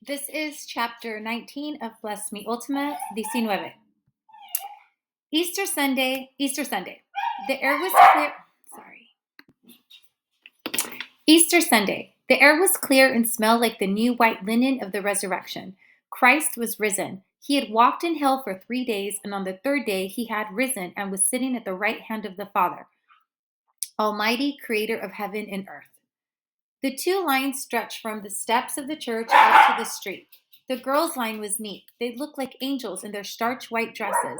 This is chapter 19 of Bless Me Ultima 19. Easter Sunday. The air was clear. Easter Sunday. The air was clear and smelled like the new white linen of the resurrection. Christ was risen. He had walked in hell for 3 days, and on the third day he had risen and was sitting at the right hand of the Father, Almighty Creator of heaven and earth. The two lines stretched from the steps of the church out to the street. The girls' line was neat. They looked like angels in their starch white dresses,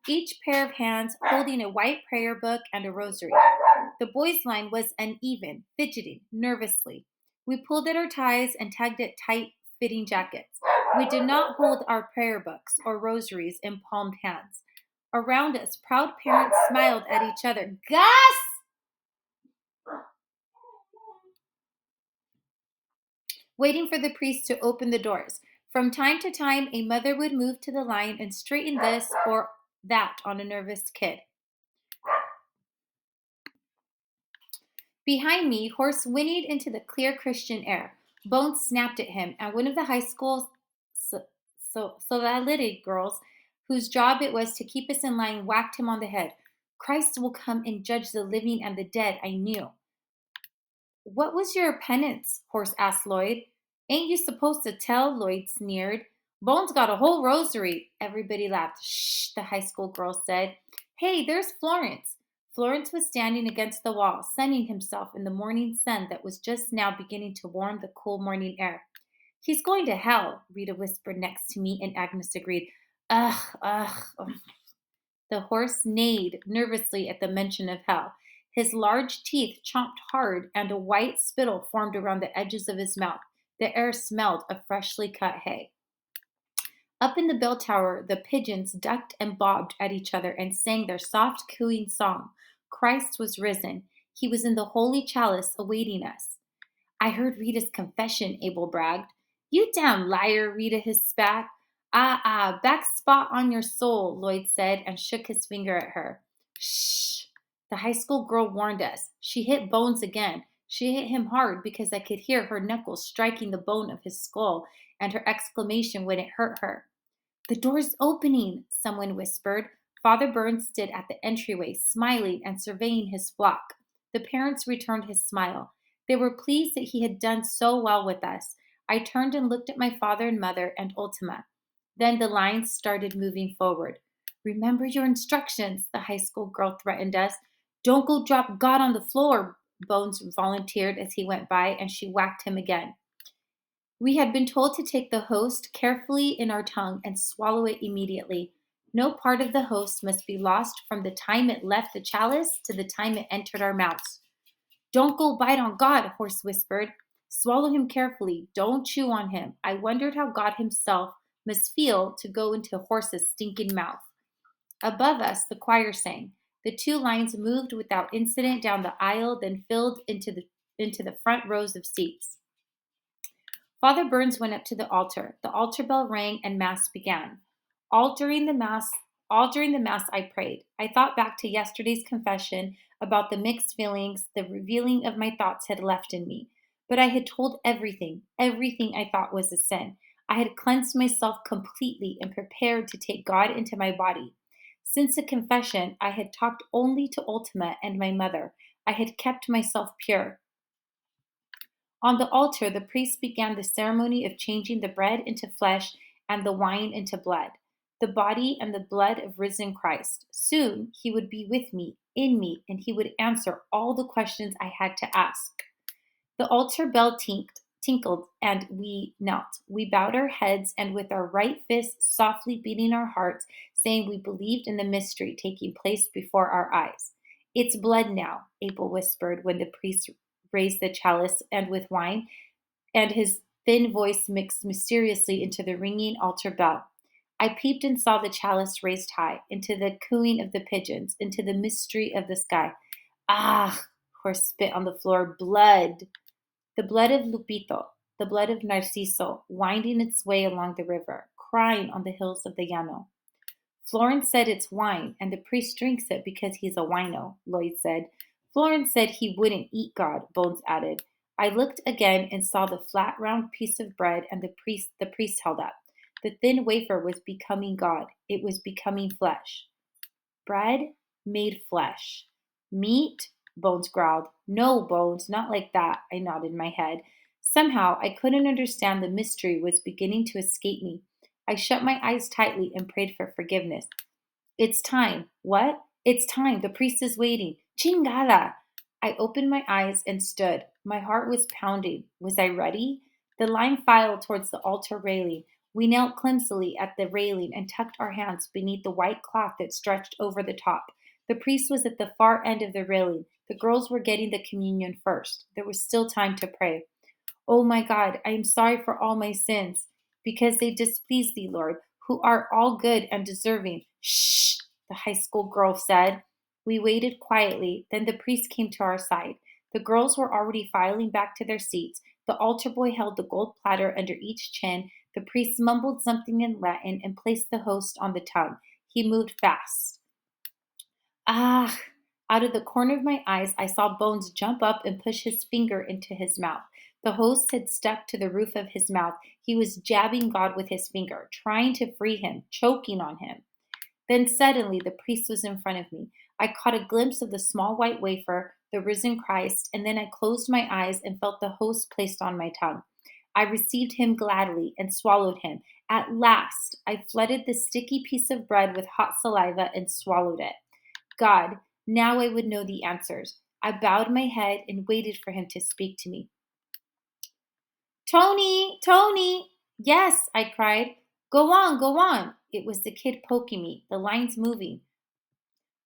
each pair of hands holding a white prayer book and a rosary. The boys' line was uneven, fidgeting nervously. We pulled at our ties and tugged at tight-fitting jackets. We did not hold our prayer books or rosaries in palmed hands. Around us, proud parents smiled at each other. Gus! Waiting for the priest to open the doors. From time to time, a mother would move to the line and straighten this or that on a nervous kid. Behind me, Horse whinnied into the clear Christian air. Bones snapped at him, and one of the high school's solidarity girls, whose job it was to keep us in line, whacked him on the head. Christ will come and judge the living and the dead, I knew. What was your penance? Horse asked Lloyd. Ain't you supposed to tell? Lloyd sneered. Bones got a whole rosary. Everybody laughed. Shh, the high school girl said. Hey, there's Florence. Florence was standing against the wall, sunning himself in the morning sun that was just now beginning to warm the cool morning air. He's going to hell, Rita whispered next to me, and Agnes agreed. Ugh, ugh. The horse neighed nervously at the mention of hell. His large teeth chomped hard, and a white spittle formed around the edges of his mouth. The air smelled of freshly cut hay. Up in the bell tower, the pigeons ducked and bobbed at each other and sang their soft cooing song. Christ was risen. He was in the holy chalice awaiting us. I heard Rita's confession, Abel bragged. You damn liar, Rita hissed back. Back spot on your soul, Lloyd said and shook his finger at her. Shh. The high school girl warned us. She hit Bones again. She hit him hard because I could hear her knuckles striking the bone of his skull and her exclamation when it hurt her. The door's opening, someone whispered. Father Burns stood at the entryway, smiling and surveying his flock. The parents returned his smile. They were pleased that he had done so well with us. I turned and looked at my father and mother and Ultima. Then the lines started moving forward. Remember your instructions, the high school girl threatened us. Don't go drop God on the floor, Bones volunteered as he went by, and she whacked him again. We had been told to take the host carefully in our tongue and swallow it immediately. No part of the host must be lost from the time it left the chalice to the time it entered our mouths. Don't go bite on God, Horse whispered. Swallow him carefully. Don't chew on him. I wondered how God himself must feel to go into Horse's stinking mouth. Above us, the choir sang. The two lines moved without incident down the aisle, then filled into the front rows of seats. Father Burns went up to the altar. The altar bell rang and Mass began. All during the Mass, I prayed. I thought back to yesterday's confession about the mixed feelings the revealing of my thoughts had left in me. But I had told everything I thought was a sin. I had cleansed myself completely and prepared to take God into my body. Since the confession, I had talked only to Ultima and my mother. I had kept myself pure. On the altar, the priest began the ceremony of changing the bread into flesh and the wine into blood, the body and the blood of risen Christ. Soon he would be with me, in me, and he would answer all the questions I had to ask. The altar bell tinkled, and we knelt. We bowed our heads, and with our right fists softly beating our hearts, saying we believed in the mystery taking place before our eyes. It's blood now, Abel whispered when the priest raised the chalice and with wine, and his thin voice mixed mysteriously into the ringing altar bell. I peeped and saw the chalice raised high, into the cooing of the pigeons, into the mystery of the sky. Ah, Horse spit on the floor. Blood. The blood of Lupito, the blood of Narciso, winding its way along the river, crying on the hills of the Llano. Florence said it's wine, and the priest drinks it because he's a wino, Lloyd said. Florence said he wouldn't eat God, Bones added. I looked again and saw the flat, round piece of bread and the priest held up. The thin wafer was becoming God. It was becoming flesh. Bread made flesh. Meat? Bones growled. No, Bones, not like that. I nodded my head. Somehow I couldn't understand the mystery was beginning to escape me. I shut my eyes tightly and prayed for forgiveness. It's time. What? It's time. The priest is waiting. Chingada! I opened my eyes and stood. My heart was pounding. Was I ready? The line filed towards the altar railing. We knelt clumsily at the railing and tucked our hands beneath the white cloth that stretched over the top. The priest was at the far end of the railing. The girls were getting the communion first. There was still time to pray. Oh my God, I am sorry for all my sins, because they displeased thee, Lord, who art all good and deserving. Shh, the high school girl said. We waited quietly. Then the priest came to our side. The girls were already filing back to their seats. The altar boy held the gold platter under each chin. The priest mumbled something in Latin and placed the host on the tongue. He moved fast. Ah! Out of the corner of my eyes, I saw Bones jump up and push his finger into his mouth. The host had stuck to the roof of his mouth. He was jabbing God with his finger, trying to free him, choking on him. Then suddenly the priest was in front of me. I caught a glimpse of the small white wafer, the risen Christ, and then I closed my eyes and felt the host placed on my tongue. I received him gladly and swallowed him. At last, I flooded the sticky piece of bread with hot saliva and swallowed it. God, now I would know the answers. I bowed my head and waited for him to speak to me. Tony, Tony! Yes, I cried. Go on, go on. It was the kid poking me, the lines moving.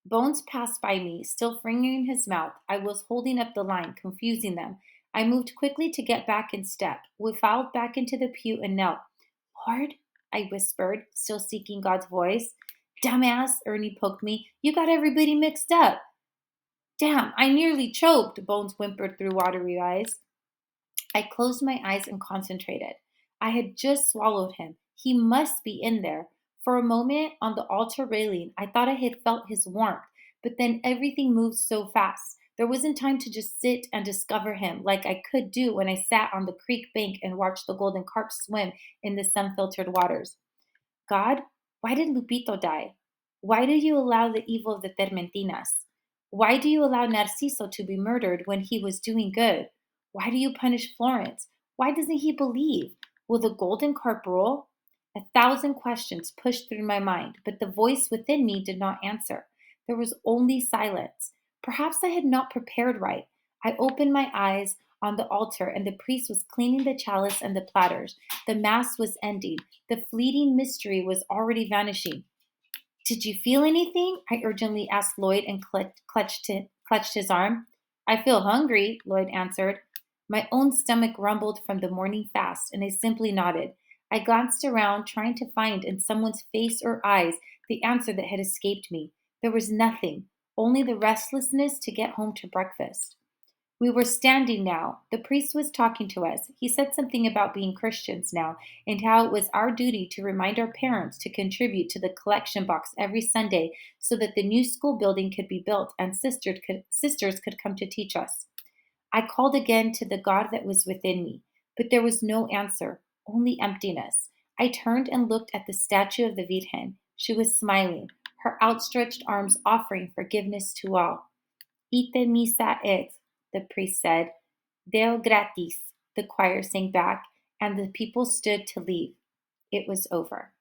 Bones passed by me, still fingering his mouth. I was holding up the line, confusing them. I moved quickly to get back in step. We filed back into the pew and knelt. Lord, I whispered, still seeking God's voice. Dumbass, Ernie poked me. You got everybody mixed up. Damn, I nearly choked, Bones whimpered through watery eyes. I closed my eyes and concentrated. I had just swallowed him. He must be in there. For a moment on the altar railing, I thought I had felt his warmth, but then everything moved so fast. There wasn't time to just sit and discover him like I could do when I sat on the creek bank and watched the golden carp swim in the sun-filtered waters. God, why did Lupito die? Why do you allow the evil of the Termentinas? Why do you allow Narciso to be murdered when he was doing good? Why do you punish Florence? Why doesn't he believe? Will the golden carp rule? 1,000 questions pushed through my mind, but the voice within me did not answer. There was only silence. Perhaps I had not prepared right. I opened my eyes on the altar, and the priest was cleaning the chalice and the platters. The Mass was ending. The fleeting mystery was already vanishing. Did you feel anything? I urgently asked Lloyd and clutched his arm. I feel hungry, Lloyd answered. My own stomach rumbled from the morning fast, and I simply nodded. I glanced around, trying to find in someone's face or eyes the answer that had escaped me. There was nothing, only the restlessness to get home to breakfast. We were standing now. The priest was talking to us. He said something about being Christians now and how it was our duty to remind our parents to contribute to the collection box every Sunday so that the new school building could be built and sisters could come to teach us. I called again to the God that was within me, but there was no answer, only emptiness. I turned and looked at the statue of the Virgen. She was smiling, her outstretched arms offering forgiveness to all. Ite missa et, the priest said. Deo gratis, the choir sang back, and the people stood to leave. It was over.